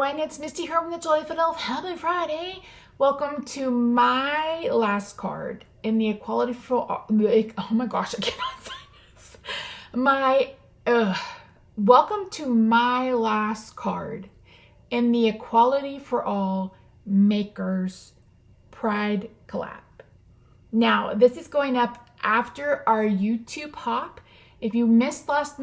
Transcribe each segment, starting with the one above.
everyone, it's Misty here from TheJollyFatElf. Happy Friday! Welcome to my last card in the equality for oh my gosh, I cannot say this. Welcome to my last card in the Equality for All Makers Pride collab. Now, this is going up after our YouTube hop. If you missed last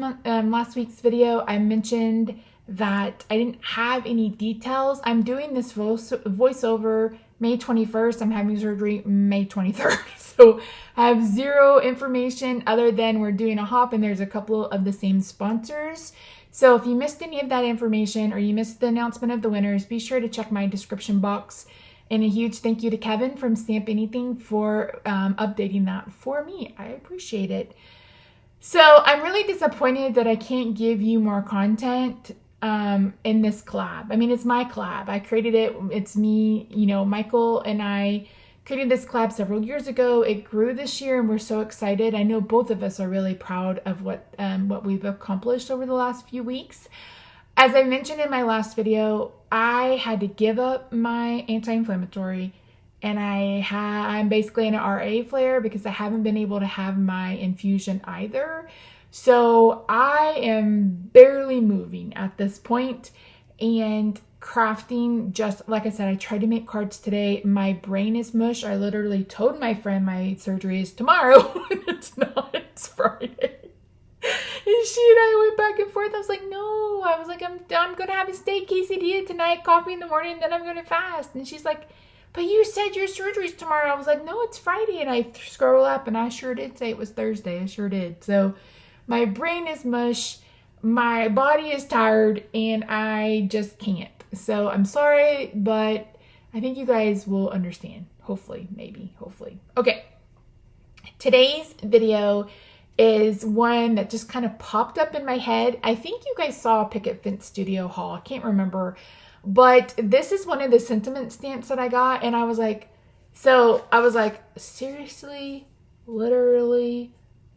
week's video, I mentioned that I didn't have any details. I'm doing this voiceover May 21st. I'm having surgery May 23rd. So I have zero information other than we're doing a hop and there's a couple of the same sponsors. So if you missed any of that information or you missed the announcement of the winners, be sure to check my description box. And a huge thank you to Kevin from Stamp Anything for updating that for me. I appreciate it. So I'm really disappointed that I can't give you more content in this collab. I mean, it's my collab. I created it. It's me, Michael and I created this collab several years ago. It grew this year and we're so excited. I know both of us are really proud of what we've accomplished over the last few weeks. As I mentioned in my last video, I had to give up my anti-inflammatory and I'm basically in an RA flare because I haven't been able to have my infusion either. So I am barely moving at this point and crafting, just like I said, I tried to make cards today. My brain is mush. I literally told my friend my surgery is tomorrow and it's not, it's Friday. And she and I went back and forth. I was like, no, I'm going to have a steak quesadilla tonight, coffee in the morning, then I'm going to fast. And she's like, but you said your surgery's tomorrow. I was like, no, it's Friday. And I scroll up and I sure did say it was Thursday. I sure did. So my brain is mush, my body is tired, and I just can't. So I'm sorry, but I think you guys will understand. Hopefully, maybe, hopefully. Okay, today's video is one that just kind of popped up in my head. I think you guys saw Picket Fence Studio haul. I can't remember. But this is one of the sentiment stamps that I got. And I was like, seriously? Literally?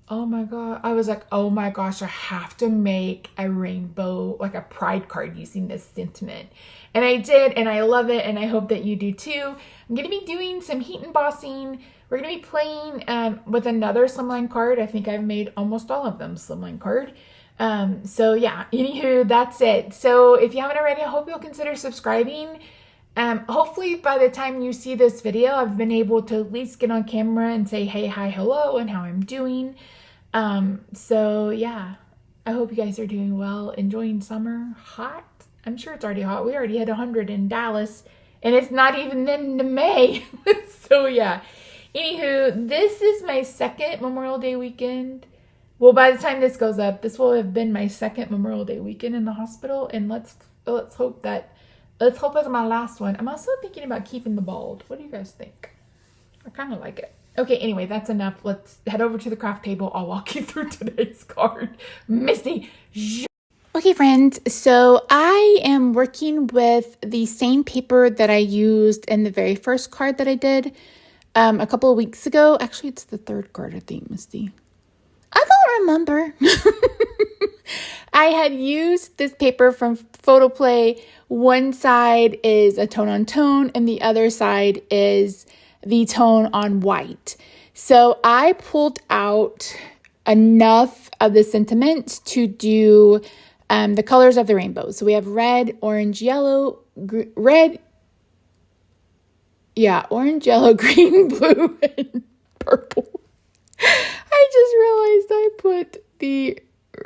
Oh my God. I was like, oh my gosh, I have to make a rainbow, like a pride card using this sentiment. And I did, and I love it, and I hope that you do too. I'm going to be doing some heat embossing. We're going to be playing with another slimline card. I think I've made almost all of them slimline card. So yeah, anywho, that's it. So if you haven't already, I hope you'll consider subscribing. Hopefully by the time you see this video, I've been able to at least get on camera and say, hey, hi, hello, and how I'm doing. So yeah, I hope you guys are doing well, enjoying summer, hot. I'm sure it's already hot. We already hit 100 in Dallas and it's not even into May. So yeah, anywho, this is my second Memorial Day weekend. Well, by the time this goes up, this will have been my second Memorial Day weekend in the hospital. And let's hope it's my last one. I'm also thinking about keeping the bald. What do you guys think? I kind of like it. Okay, anyway, that's enough. Let's head over to the craft table. I'll walk you through today's card. Misty. Okay, friends, so I am working with the same paper that I used in the very first card that I did a couple of weeks ago. Actually, it's the third card, I think, Misty. I don't remember. I had used this paper from Photoplay. One side is a tone on tone and the other side is the tone on white. So I pulled out enough of the sentiments to do the colors of the rainbow. So we have red, orange, yellow, orange, yellow, green, blue, and purple. I just realized I put the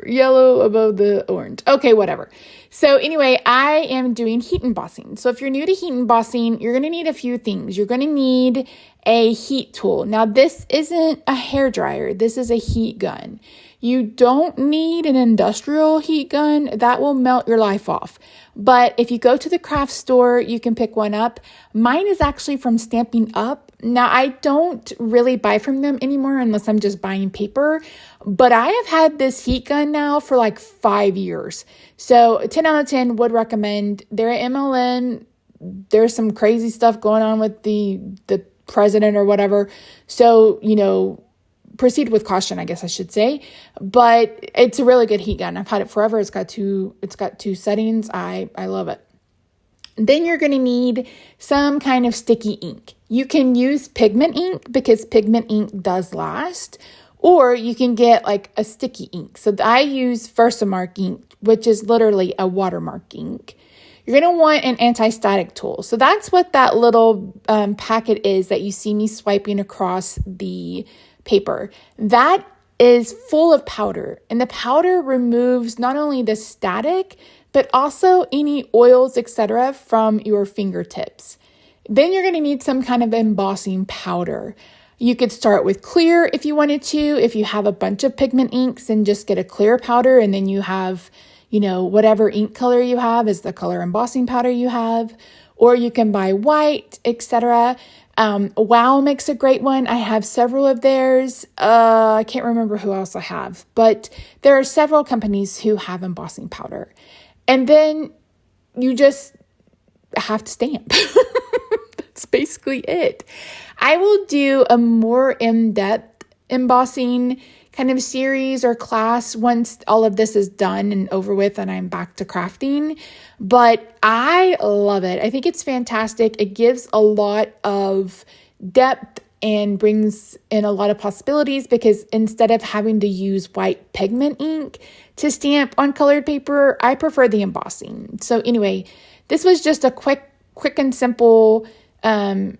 yellow above the orange. Okay, whatever. So anyway, I am doing heat embossing. So if you're new to heat embossing, you're going to need a few things. You're going to need a heat tool. Now, this isn't a hair dryer. This is a heat gun. You don't need an industrial heat gun. That will melt your life off. But if you go to the craft store, you can pick one up. Mine is actually from Stamping Up. Now, I don't really buy from them anymore unless I'm just buying paper. But I have had this heat gun now for like 5 years. So 10 out of 10 would recommend. They're at MLN. There's some crazy stuff going on with the president or whatever. So, proceed with caution, I guess I should say. But it's a really good heat gun. I've had it forever. It's got two settings. I love it. Then you're going to need some kind of sticky ink. You can use pigment ink because pigment ink does last, or you can get like a sticky ink. So I use Versamark ink, which is literally a watermark ink. You're going to want an anti-static tool. So that's what that little packet is that you see me swiping across the paper. That is full of powder, and the powder removes not only the static, but also any oils, etc. from your fingertips. Then you're going to need some kind of embossing powder. You could start with clear if you wanted to. If you have a bunch of pigment inks, and just get a clear powder, and then you have, whatever ink color you have is the color embossing powder you have. Or you can buy white, etc. Wow makes a great one. I have several of theirs. I can't remember who else I have, but there are several companies who have embossing powder. And then you just have to stamp. That's basically it. I will do a more in-depth embossing kind of series or class once all of this is done and over with and I'm back to crafting. But I love it. I think it's fantastic. It gives a lot of depth and brings in a lot of possibilities, because instead of having to use white pigment ink to stamp on colored paper, I prefer the embossing. So anyway, this was just a quick and simple kind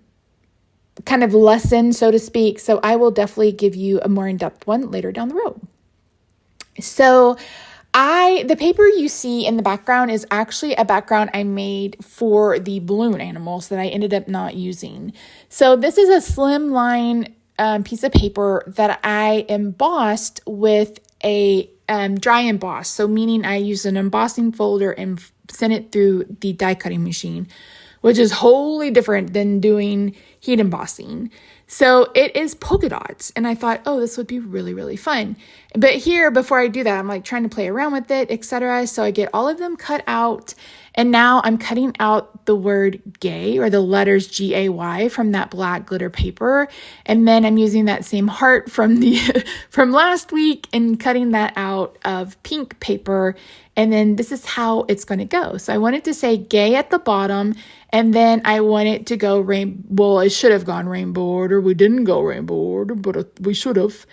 of lesson, so to speak. So I will definitely give you a more in-depth one later down the road. So the paper you see in the background is actually a background I made for the balloon animals that I ended up not using. So this is a slim line piece of paper that I embossed with a dry emboss. So meaning I used an embossing folder and sent it through the die cutting machine, which is wholly different than doing heat embossing. So it is polka dots. And I thought, oh, this would be really, really fun. But here, before I do that, I'm like trying to play around with it, etc. So I get all of them cut out. And now I'm cutting out the word gay, or the letters G-A-Y, from that black glitter paper. And then I'm using that same heart from from last week and cutting that out of pink paper. And then this is how it's going to go. So I wanted to say gay at the bottom, and then I want it to go well, it should have gone rainbow order. We didn't go rainbow order, but we should have.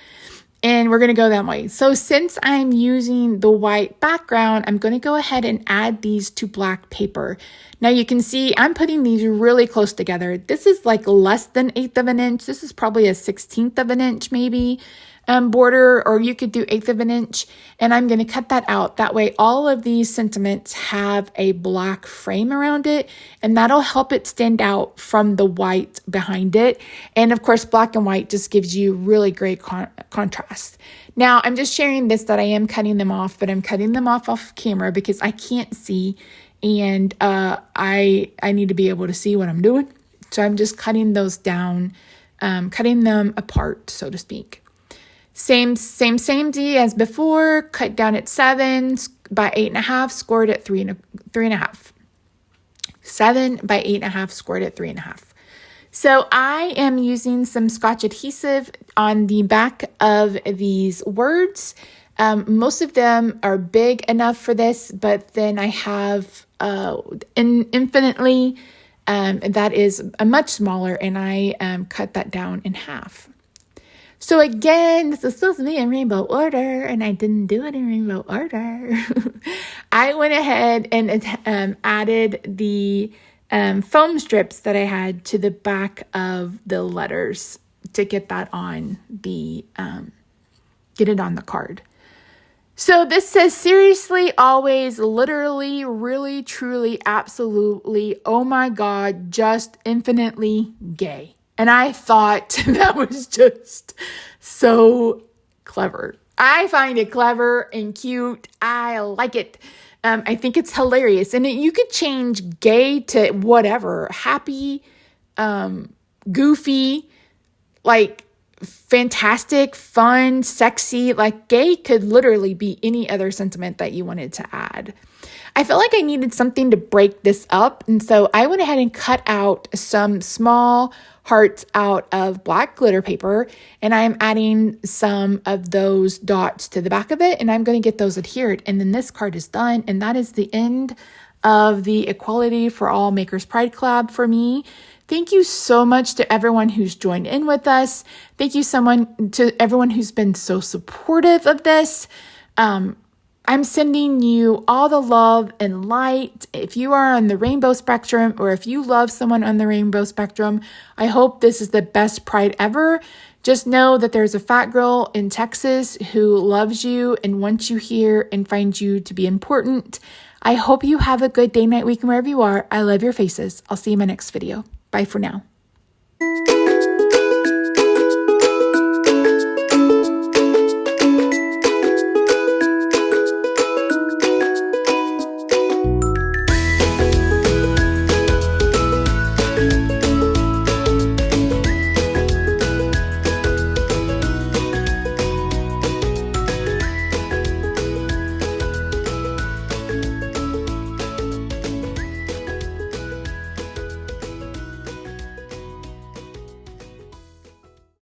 And we're going to go that way. So since I'm using the white background, I'm going to go ahead and add these to black paper. Now you can see I'm putting these really close together. This is like less than 1/8 of an inch. This is probably a 1/16 of an inch maybe border, or you could do 1/8 of an inch. And I'm going to cut that out. That way all of these sentiments have a black frame around it, and that'll help it stand out from the white behind it. And of course, black and white just gives you really great contrast. Now I'm just sharing this that I am cutting them off, but I'm cutting them off camera because I can't see, and I need to be able to see what I'm doing. So I'm just cutting those down, cutting them apart, so to speak. Same D as before, cut down at 7 by 8.5, scored at 3.5. 7 by 8.5, scored at 3.5. So I am using some Scotch adhesive on the back of these words. Most of them are big enough for this, but then I have infinitely, that is a much smaller, and I cut that down in half. So again, this is supposed to be in rainbow order, and I didn't do it in rainbow order. I went ahead and added the foam strips that I had to the back of the letters to get that on get it on the card. So this says, seriously, always, literally, really, truly, absolutely, oh my God, just infinitely gay. And I thought that was just so clever. I find it clever and cute. I like it. I think it's hilarious. And you could change gay to whatever. Happy, goofy, like fantastic, fun, sexy. Like gay could literally be any other sentiment that you wanted to add. I felt like I needed something to break this up. And so I went ahead and cut out some small hearts out of black glitter paper, and I'm adding some of those dots to the back of it, and I'm going to get those adhered, and then this card is done, and that is the end of the Equality for All Makers Pride Collab for me. Thank you so much to everyone who's joined in with us. Thank you to everyone who's been so supportive of this. I'm sending you all the love and light. If you are on the rainbow spectrum, or if you love someone on the rainbow spectrum, I hope this is the best Pride ever. Just know that there's a fat girl in Texas who loves you and wants you here and finds you to be important. I hope you have a good day, night, week, and wherever you are. I love your faces. I'll see you in my next video. Bye for now.